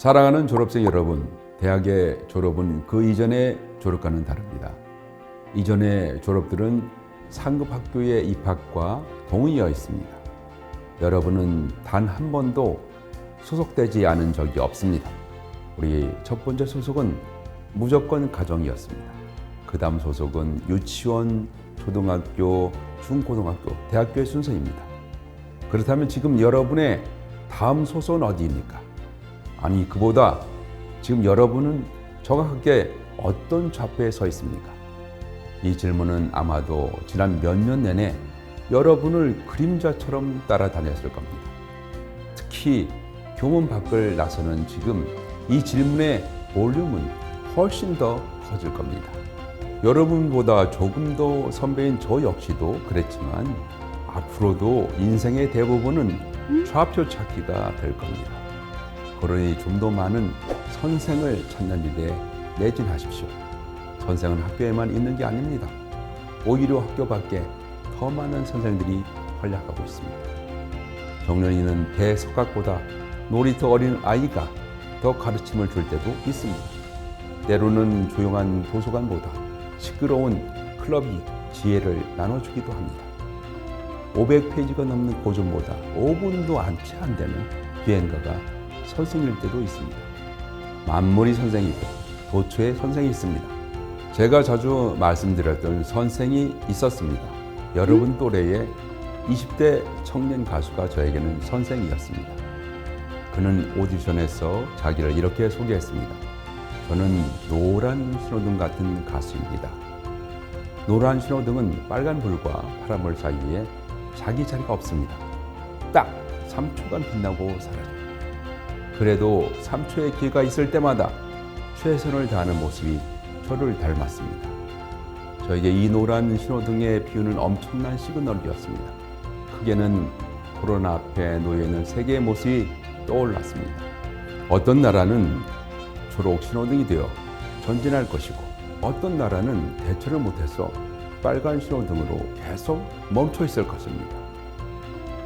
사랑하는 졸업생 여러분, 대학의 졸업은 그 이전의 졸업과는 다릅니다. 이전의 졸업들은 상급 학교의 입학과 동의어 있습니다. 여러분은 단 한 번도 소속되지 않은 적이 없습니다. 우리 첫 번째 소속은 무조건 가정이었습니다. 그 다음 소속은 유치원, 초등학교, 중고등학교, 대학교의 순서입니다. 그렇다면 지금 여러분의 다음 소속은 어디입니까? 아니, 그보다 지금 여러분은 정확하게 어떤 좌표에 서 있습니까? 이 질문은 아마도 지난 몇 년 내내 여러분을 그림자처럼 따라다녔을 겁니다. 특히 교문 밖을 나서는 지금 이 질문의 볼륨은 훨씬 더 커질 겁니다. 여러분보다 조금 더 선배인 저 역시도 그랬지만 앞으로도 인생의 대부분은 좌표 찾기가 될 겁니다. 그러니 좀 더 많은 선생을 찾는 일에 매진하십시오. 선생은 학교에만 있는 게 아닙니다. 오히려 학교 밖에 더 많은 선생들이 활약하고 있습니다. 정년이는 대석학보다 놀이터 어린 아이가 더 가르침을 줄 때도 있습니다. 때로는 조용한 도서관보다 시끄러운 클럽이 지혜를 나눠주기도 합니다. 500페이지가 넘는 고전보다 5분도 안채 안 되는 비행가가 선생일 때도 있습니다. 만물이 선생이고 도처에 선생이 있습니다. 제가 자주 말씀드렸던 선생이 있었습니다. 여러분 또래의 20대 청년 가수가 저에게는 선생이었습니다. 그는 오디션에서 자기를 이렇게 소개했습니다. 저는 노란 신호등 같은 가수입니다. 노란 신호등은 빨간불과 파란불 사이에 자기 자리가 없습니다. 딱 3초간 빛나고 사라져요. 그래도 3초의 기회가 있을 때마다 최선을 다하는 모습이 저를 닮았습니다. 저에게 이 노란 신호등의 비유는 엄청난 시그널이었습니다. 크게는 코로나 앞에 놓여있는 세계의 모습이 떠올랐습니다. 어떤 나라는 초록 신호등이 되어 전진할 것이고 어떤 나라는 대처를 못해서 빨간 신호등으로 계속 멈춰 있을 것입니다.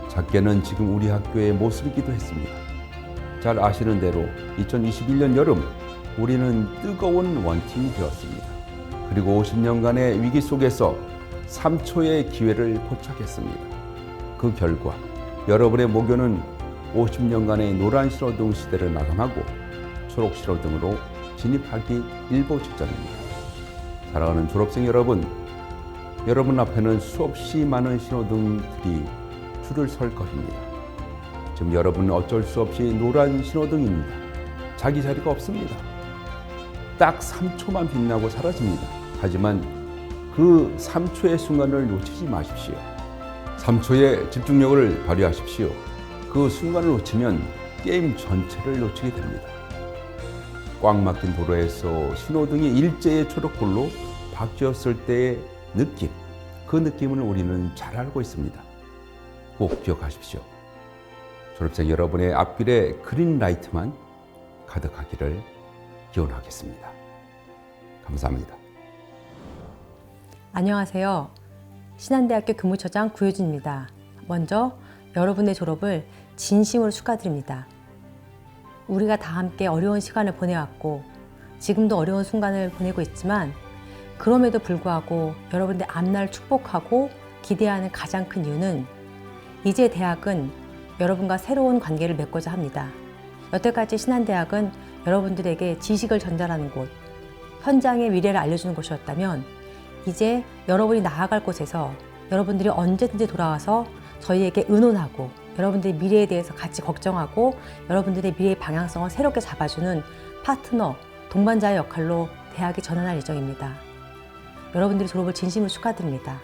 작게는 지금 우리 학교의 모습이기도 했습니다. 잘 아시는 대로 2021년 여름 우리는 뜨거운 원팀이 되었습니다. 그리고 50년간의 위기 속에서 3초의 기회를 포착했습니다. 그 결과 여러분의 목표는 50년간의 노란 신호등 시대를 마감하고 초록 신호등으로 진입하기 일보 직전입니다. 사랑하는 졸업생 여러분, 여러분 앞에는 수없이 많은 신호등들이 줄을 설 것입니다. 지금 여러분은 어쩔 수 없이 노란 신호등입니다. 자기 자리가 없습니다. 딱 3초만 빛나고 사라집니다. 하지만 그 3초의 순간을 놓치지 마십시오. 3초의 집중력을 발휘하십시오. 그 순간을 놓치면 게임 전체를 놓치게 됩니다. 꽉 막힌 도로에서 신호등이 일제의 초록불로 바뀌었을 때의 느낌, 그 느낌을 우리는 잘 알고 있습니다. 꼭 기억하십시오. 졸업생 여러분의 앞길에 그린라이트만 가득하기를 기원하겠습니다. 감사합니다. 안녕하세요. 신한대학교 교무처장 구효진입니다. 먼저 여러분의 졸업을 진심으로 축하드립니다. 우리가 다 함께 어려운 시간을 보내왔고 지금도 어려운 순간을 보내고 있지만 그럼에도 불구하고 여러분들 앞날을 축복하고 기대하는 가장 큰 이유는 이제 대학은 여러분과 새로운 관계를 맺고자 합니다. 여태까지 신한대학은 여러분들에게 지식을 전달하는 곳, 현장의 미래를 알려주는 곳이었다면 이제 여러분이 나아갈 곳에서 여러분들이 언제든지 돌아와서 저희에게 의논하고 여러분들의 미래에 대해서 같이 걱정하고 여러분들의 미래의 방향성을 새롭게 잡아주는 파트너, 동반자의 역할로 대학이 전환할 예정입니다. 여러분들의 졸업을 진심으로 축하드립니다.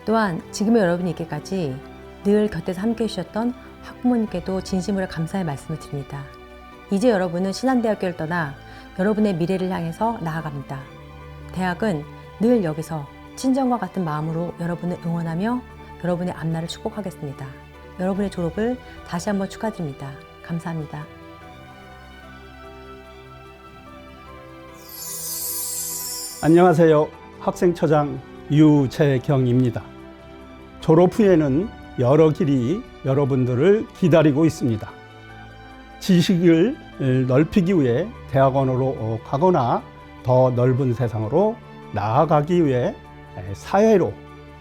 또한 지금의 여러분이 있기까지 늘 곁에서 함께해 주셨던 학부모님께도 진심으로 감사의 말씀을 드립니다. 이제 여러분은 신한대학교를 떠나 여러분의 미래를 향해서 나아갑니다. 대학은 늘 여기서 친정과 같은 마음으로 여러분을 응원하며 여러분의 앞날을 축복하겠습니다. 여러분의 졸업을 다시 한번 축하드립니다. 감사합니다. 안녕하세요. 학생처장 유채경입니다. 졸업 후에는 여러 길이 여러분들을 기다리고 있습니다. 지식을 넓히기 위해 대학원으로 가거나 더 넓은 세상으로 나아가기 위해 사회로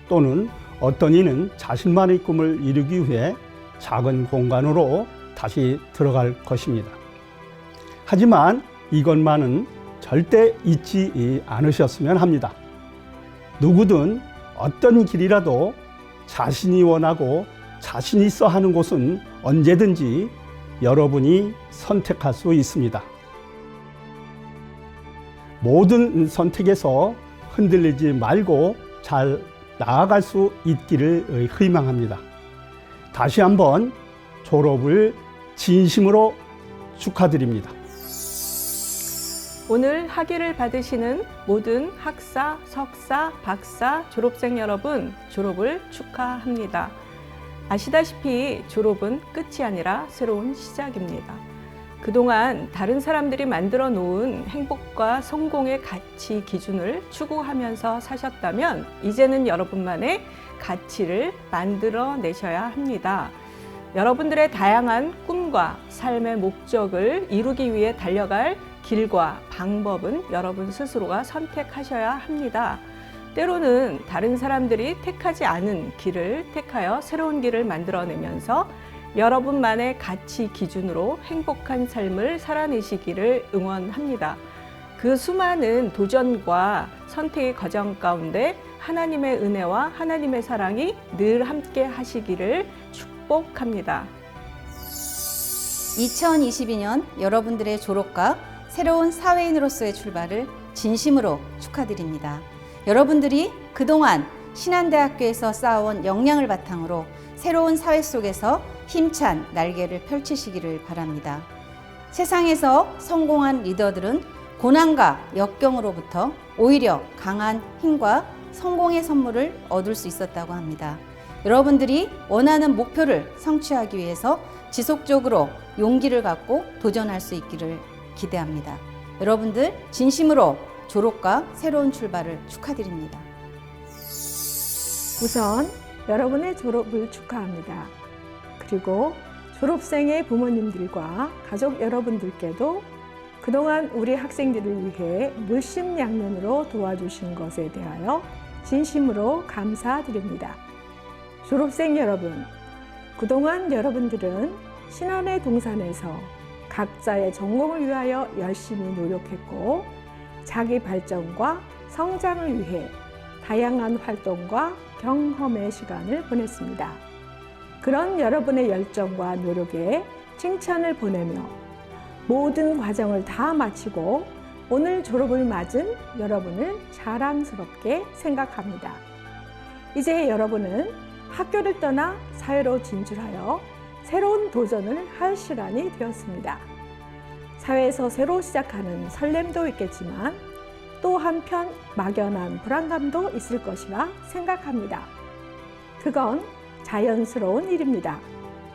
또는 어떤 이는 자신만의 꿈을 이루기 위해 작은 공간으로 다시 들어갈 것입니다. 하지만 이것만은 절대 잊지 않으셨으면 합니다. 누구든 어떤 길이라도 자신이 원하고 자신 있어 하는 곳은 언제든지 여러분이 선택할 수 있습니다. 모든 선택에서 흔들리지 말고 잘 나아갈 수 있기를 희망합니다. 다시 한번 졸업을 진심으로 축하드립니다. 오늘 학위를 받으시는 모든 학사, 석사, 박사, 졸업생 여러분, 졸업을 축하합니다. 아시다시피 졸업은 끝이 아니라 새로운 시작입니다. 그동안 다른 사람들이 만들어 놓은 행복과 성공의 가치 기준을 추구하면서 사셨다면 이제는 여러분만의 가치를 만들어 내셔야 합니다. 여러분들의 다양한 꿈과 삶의 목적을 이루기 위해 달려갈 길과 방법은 여러분 스스로가 선택하셔야 합니다. 때로는 다른 사람들이 택하지 않은 길을 택하여 새로운 길을 만들어내면서 여러분만의 가치 기준으로 행복한 삶을 살아내시기를 응원합니다. 그 수많은 도전과 선택의 과정 가운데 하나님의 은혜와 하나님의 사랑이 늘 함께 하시기를 축복합니다. 2022년 여러분들의 졸업과 새로운 사회인으로서의 출발을 진심으로 축하드립니다. 여러분들이 그동안 신한대학교에서 쌓아온 역량을 바탕으로 새로운 사회 속에서 힘찬 날개를 펼치시기를 바랍니다. 세상에서 성공한 리더들은 고난과 역경으로부터 오히려 강한 힘과 성공의 선물을 얻을 수 있었다고 합니다. 여러분들이 원하는 목표를 성취하기 위해서 지속적으로 용기를 갖고 도전할 수 있기를 기대합니다. 여러분들 진심으로 졸업과 새로운 출발을 축하드립니다. 우선 여러분의 졸업을 축하합니다. 그리고 졸업생의 부모님들과 가족 여러분들께도 그동안 우리 학생들을 위해 물심양면으로 도와주신 것에 대하여 진심으로 감사드립니다. 졸업생 여러분, 그동안 여러분들은 신안의 동산에서 각자의 전공을 위하여 열심히 노력했고 자기 발전과 성장을 위해 다양한 활동과 경험의 시간을 보냈습니다. 그런 여러분의 열정과 노력에 칭찬을 보내며 모든 과정을 다 마치고 오늘 졸업을 맞은 여러분을 자랑스럽게 생각합니다. 이제 여러분은 학교를 떠나 사회로 진출하여 새로운 도전을 할 시간이 되었습니다. 사회에서 새로 시작하는 설렘도 있겠지만 또 한편 막연한 불안감도 있을 것이라 생각합니다. 그건 자연스러운 일입니다.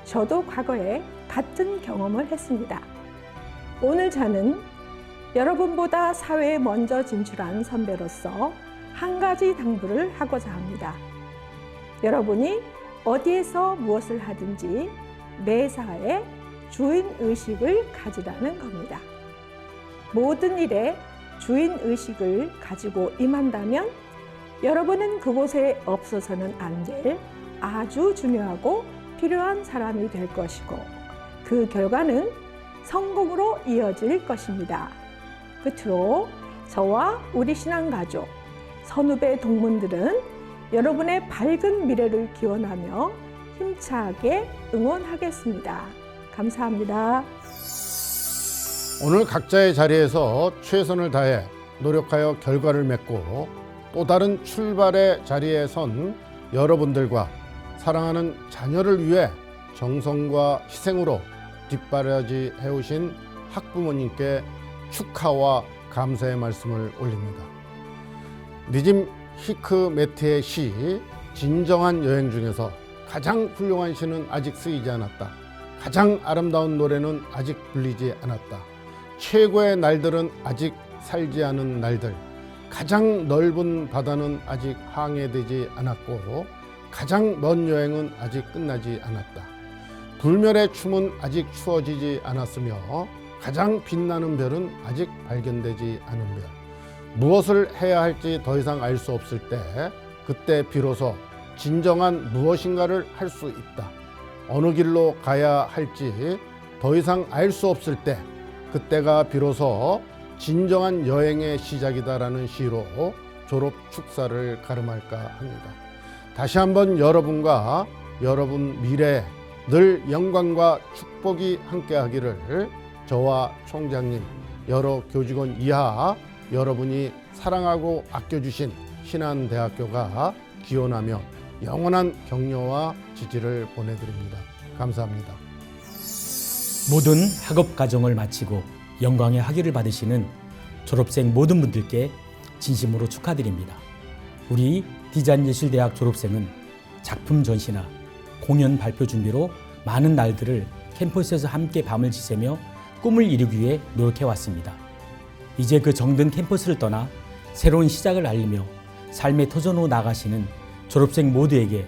저도 과거에 같은 경험을 했습니다. 오늘 저는 여러분보다 사회에 먼저 진출한 선배로서 한 가지 당부를 하고자 합니다. 여러분이 어디에서 무엇을 하든지 매사에 주인의식을 가지라는 겁니다. 모든 일에 주인의식을 가지고 임한다면 여러분은 그곳에 없어서는 안 될 아주 중요하고 필요한 사람이 될 것이고 그 결과는 성공으로 이어질 것입니다. 끝으로 저와 우리 신앙가족, 선후배 동문들은 여러분의 밝은 미래를 기원하며 힘차게 응원하겠습니다. 감사합니다. 오늘 각자의 자리에서 최선을 다해 노력하여 결과를 맺고 또 다른 출발의 자리에 선 여러분들과 사랑하는 자녀를 위해 정성과 희생으로 뒷바라지 해오신 학부모님께 축하와 감사의 말씀을 올립니다. 니짐 히크메트의 시 진정한 여행 중에서 가장 훌륭한 시는 아직 쓰이지 않았다. 가장 아름다운 노래는 아직 불리지 않았다. 최고의 날들은 아직 살지 않은 날들. 가장 넓은 바다는 아직 항해되지 않았고 가장 먼 여행은 아직 끝나지 않았다. 불멸의 춤은 아직 추어지지 않았으며 가장 빛나는 별은 아직 발견되지 않은 별. 무엇을 해야 할지 더 이상 알 수 없을 때, 그때 비로소 진정한 무엇인가를 할 수 있다. 어느 길로 가야 할지 더 이상 알 수 없을 때, 그때가 비로소 진정한 여행의 시작이다라는 시로 졸업 축사를 가름할까 합니다. 다시 한번 여러분과 여러분 미래에 늘 영광과 축복이 함께하기를 저와 총장님, 여러 교직원 이하 여러분이 사랑하고 아껴주신 신한대학교가 기원하며 영원한 격려와 지지를 보내드립니다. 감사합니다. 모든 학업 과정을 마치고 영광의 학위를 받으시는 졸업생 모든 분들께 진심으로 축하드립니다. 우리 디자인예술대학 졸업생은 작품 전시나 공연 발표 준비로 많은 날들을 캠퍼스에서 함께 밤을 지새며 꿈을 이루기 위해 노력해왔습니다. 이제 그 정든 캠퍼스를 떠나 새로운 시작을 알리며 삶의 터전으로 나가시는 졸업생 모두에게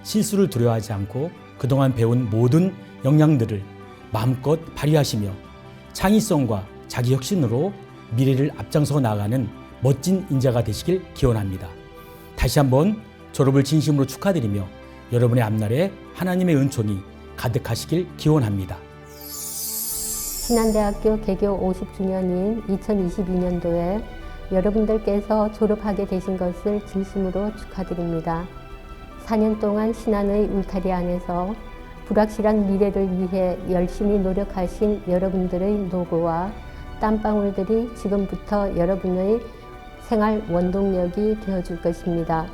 실수를 두려워하지 않고 그동안 배운 모든 역량들을 마음껏 발휘하시며 창의성과 자기 혁신으로 미래를 앞장서 나가는 멋진 인재가 되시길 기원합니다. 다시 한번 졸업을 진심으로 축하드리며 여러분의 앞날에 하나님의 은총이 가득하시길 기원합니다. 신한대학교 개교 50주년인 2022년도에 여러분들께서 졸업하게 되신 것을 진심으로 축하드립니다. 4년 동안 신한의 울타리 안에서 불확실한 미래를 위해 열심히 노력하신 여러분들의 노고와 땀방울들이 지금부터 여러분의 생활 원동력이 되어줄 것입니다.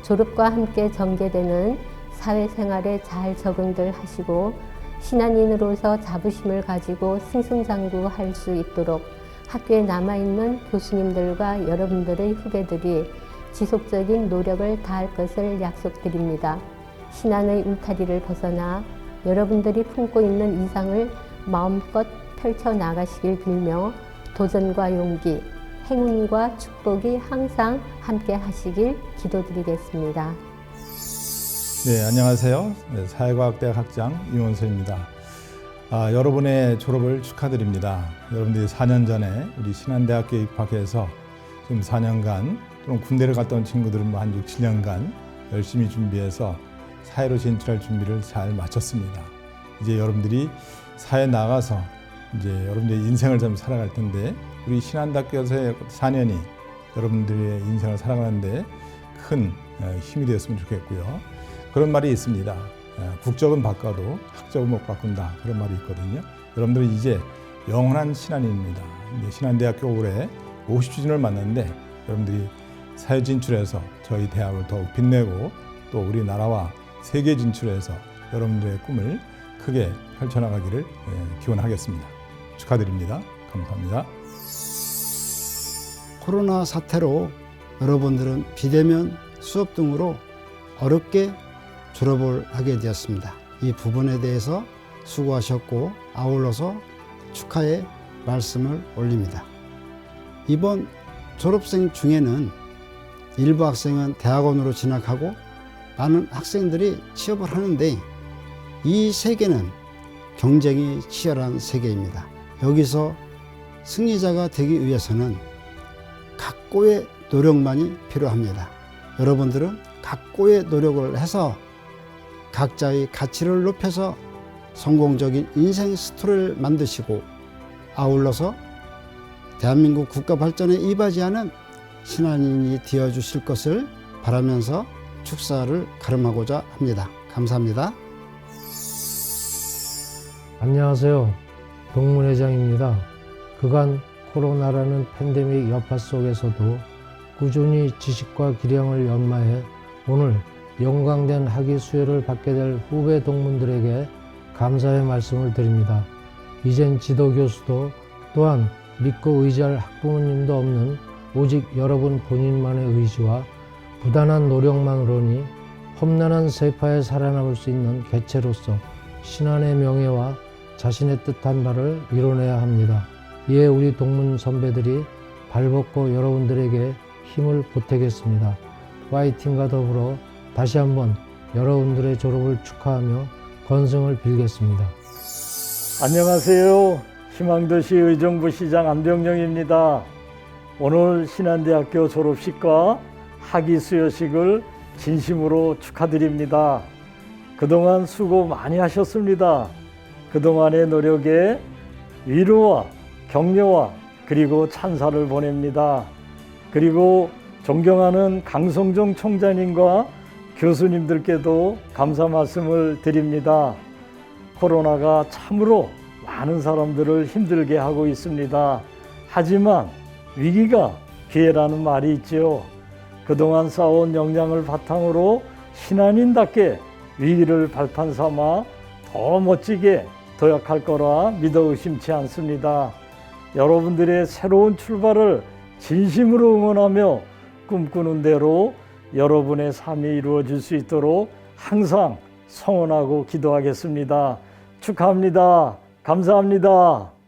졸업과 함께 전개되는 사회생활에 잘 적응들 하시고 신한인으로서 자부심을 가지고 승승장구할 수 있도록 학교에 남아있는 교수님들과 여러분들의 후배들이 지속적인 노력을 다할 것을 약속드립니다. 신한의 울타리를 벗어나 여러분들이 품고 있는 이상을 마음껏 펼쳐나가시길 빌며 도전과 용기, 행운과 축복이 항상 함께 하시길 기도드리겠습니다. 네, 안녕하세요. 사회과학대학 학장 이원서입니다. 여러분의 졸업을 축하드립니다. 여러분들이 4년 전에 우리 신한대학교에 입학해서 지금 4년간 또는 군대를 갔다 온 친구들은 한 6, 7년간 열심히 준비해서 사회로 진출할 준비를 잘 마쳤습니다. 이제 여러분들이 사회에 나가서 이제 여러분들의 인생을 좀 살아갈 텐데 우리 신한대학교에서의 4년이 여러분들의 인생을 살아가는데 큰 힘이 되었으면 좋겠고요. 그런 말이 있습니다. 국적은 바꿔도 학적은 못 바꾼다. 그런 말이 있거든요. 여러분들은 이제 영원한 신한인입니다. 신한대학교 올해 50주년을 맞는데 여러분들이 사회 진출해서 저희 대학을 더욱 빛내고 또 우리나라와 세계 진출해서 여러분들의 꿈을 크게 펼쳐나가기를 기원하겠습니다. 축하드립니다. 감사합니다. 코로나 사태로 여러분들은 비대면 수업 등으로 어렵게 졸업을 하게 되었습니다. 이 부분에 대해서 수고하셨고 아울러서 축하의 말씀을 올립니다. 이번 졸업생 중에는 일부 학생은 대학원으로 진학하고 많은 학생들이 취업을 하는데 이 세계는 경쟁이 치열한 세계입니다. 여기서 승리자가 되기 위해서는 각고의 노력만이 필요합니다. 여러분들은 각고의 노력을 해서 각자의 가치를 높여서 성공적인 인생 스토리를 만드시고 아울러서 대한민국 국가 발전에 이바지하는 신한인이 되어주실 것을 바라면서 축사를 가름하고자 합니다. 감사합니다. 안녕하세요. 동문회장입니다. 그간 코로나라는 팬데믹 여파 속에서도 꾸준히 지식과 기량을 연마해 오늘 영광된 학위 수여를 받게 될 후배 동문들에게 감사의 말씀을 드립니다. 이젠 지도교수도 또한 믿고 의지할 학부모님도 없는 오직 여러분 본인만의 의지와 부단한 노력만으로니 험난한 세파에 살아남을 수 있는 개체로서 신한의 명예와 자신의 뜻한 바를 이뤄내야 합니다. 이에 우리 동문 선배들이 발벗고 여러분들에게 힘을 보태겠습니다. 파이팅과 더불어 다시 한번 여러분들의 졸업을 축하하며 건승을 빌겠습니다. 안녕하세요. 희망도시 의정부시장 안병영입니다. 오늘 신한대학교 졸업식과 학위 수여식을 진심으로 축하드립니다. 그동안 수고 많이 하셨습니다. 그동안의 노력에 위로와 격려와 그리고 찬사를 보냅니다. 그리고 존경하는 강성종 총장님과 교수님들께도 감사 말씀을 드립니다. 코로나가 참으로 많은 사람들을 힘들게 하고 있습니다. 하지만 위기가 기회라는 말이 있지요. 그동안 쌓아온 역량을 바탕으로 신한인답게 위기를 발판 삼아 더 멋지게 도약할 거라 믿어 의심치 않습니다. 여러분들의 새로운 출발을 진심으로 응원하며 꿈꾸는 대로 여러분의 삶이 이루어질 수 있도록 항상 성원하고 기도하겠습니다. 축하합니다. 감사합니다.